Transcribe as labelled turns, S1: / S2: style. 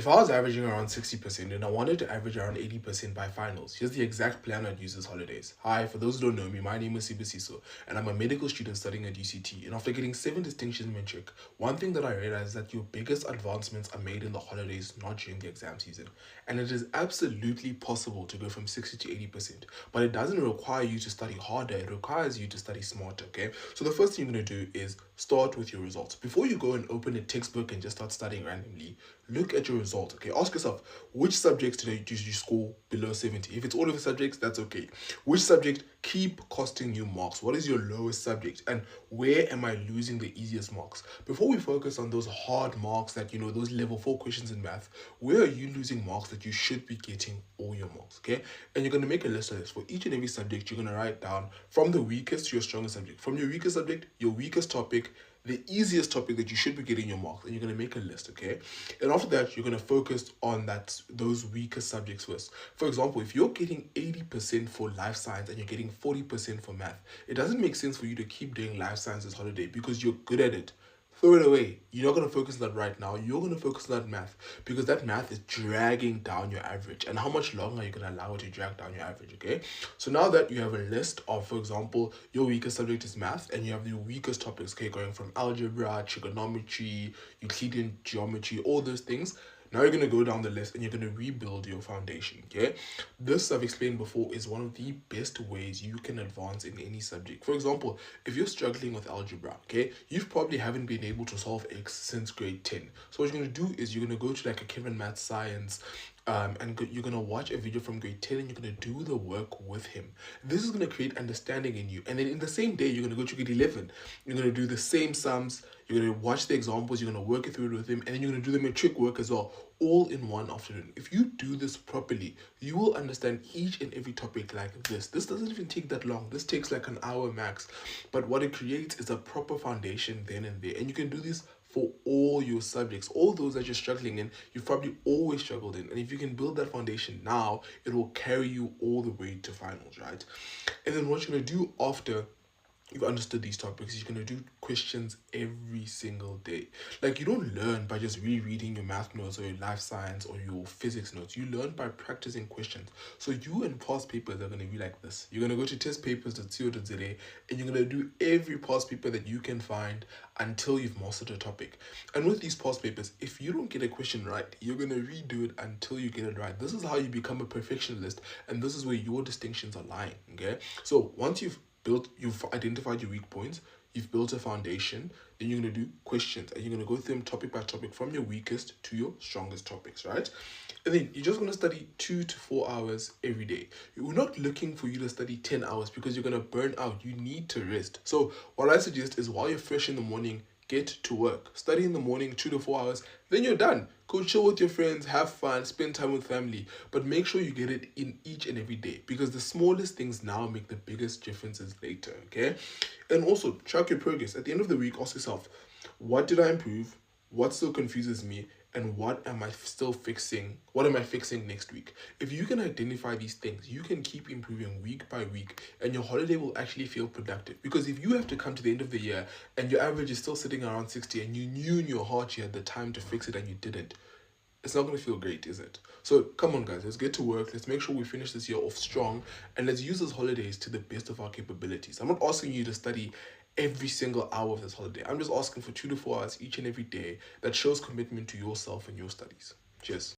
S1: If I was averaging around 60% and I wanted to average around 80% by finals, here's the exact plan I'd use this holidays. Hi, for those who don't know me, my name is Sibasiso, and I'm a medical student studying at UCT. And after getting 7 distinctions in matric, one thing that I realized is that your biggest advancements are made in the holidays, not during the exam season. And it is absolutely possible to go from 60 to 80%, but it doesn't require you to study harder, it requires you to study smarter, okay? So the first thing you're going to do is start with your results. Before you go and open a textbook and just start studying randomly, look at your results, okay? Ask yourself, which subjects did you score below 70? If it's all of the subjects, that's okay. Which subject keep costing you marks? What is your lowest subject? And where am I losing the easiest marks? Before we focus on those hard marks that, those level 4 questions in math, where are you losing marks that you should be getting all your marks, okay? And you're going to make a list of this. For each and every subject, you're going to write down from the weakest to your strongest subject. From your weakest subject, your weakest topic, the easiest topic that you should be getting your marks, and you're going to make a list, okay? And after that, you're going to focus on those weaker subjects first. For example, if you're getting 80% for life science and you're getting 40% for math, it doesn't make sense for you to keep doing life sciences holiday because you're good at it. Throw it away. You're not going to focus on that right now. You're going to focus on that math because that math is dragging down your average. And how much longer are you going to allow it to drag down your average, okay? So now that you have a list of, for example, your weakest subject is math and you have the weakest topics, okay, going from algebra, trigonometry, Euclidean geometry, all those things. Now you're going to go down the list and you're going to rebuild your foundation, okay? This, I've explained before, is one of the best ways you can advance in any subject. For example, if you're struggling with algebra, okay, you probably haven't been able to solve X since grade 10. So what you're going to do is you're going to go to like a Kevin Math Science and you're going to watch a video from grade 10 and you're going to do the work with him. This is going to create understanding in you. And then in the same day, you're going to go to grade 11. You're going to do the same sums. You're going to watch the examples. You're going to work it through it with him. And then you're going to do the matric work as well, all in one afternoon. If you do this properly, you will understand each and every topic like this. This doesn't even take that long. This takes like an hour max. But what it creates is a proper foundation then and there. And you can do this for all your subjects, all those that you're struggling in, you've probably always struggled in. And if you can build that foundation now, it will carry you all the way to finals, right? And then what you're going to do after you've understood these topics, you're going to do questions every single day. Like, you don't learn by just rereading your math notes or your life science or your physics notes. You learn by practicing questions. So you and past papers are going to be like this. You're going to go to testpapers.co.za and you're going to do every past paper that you can find until you've mastered a topic. And with these past papers, if you don't get a question right, you're going to redo it until you get it right. This is how you become a perfectionist, and this is where your distinctions are lying, okay? So once you've identified your weak points, you've built a foundation, then you're going to do questions and you're going to go through them topic by topic from your weakest to your strongest topics, right? And then you're just going to study 2 to 4 hours every day. We're not looking for you to study 10 hours because you're going to burn out. You need to rest. So what I suggest is while you're fresh in the morning, get to work. Study in the morning, 2 to 4 hours, then you're done. Go chill with your friends, have fun, spend time with family, but make sure you get it in each and every day because the smallest things now make the biggest differences later, okay? And also, track your progress. At the end of the week, ask yourself, what did I improve? What still confuses me? And what am I still fixing? What am I fixing next week? If you can identify these things, you can keep improving week by week and your holiday will actually feel productive. Because if you have to come to the end of the year and your average is still sitting around 60 and you knew in your heart you had the time to fix it and you didn't, it's not going to feel great, is it? So come on, guys, let's get to work. Let's make sure we finish this year off strong and let's use those holidays to the best of our capabilities. I'm not asking you to study every single hour of this holiday. I'm just asking for 2 to 4 hours each and every day that shows commitment to yourself and your studies. Cheers.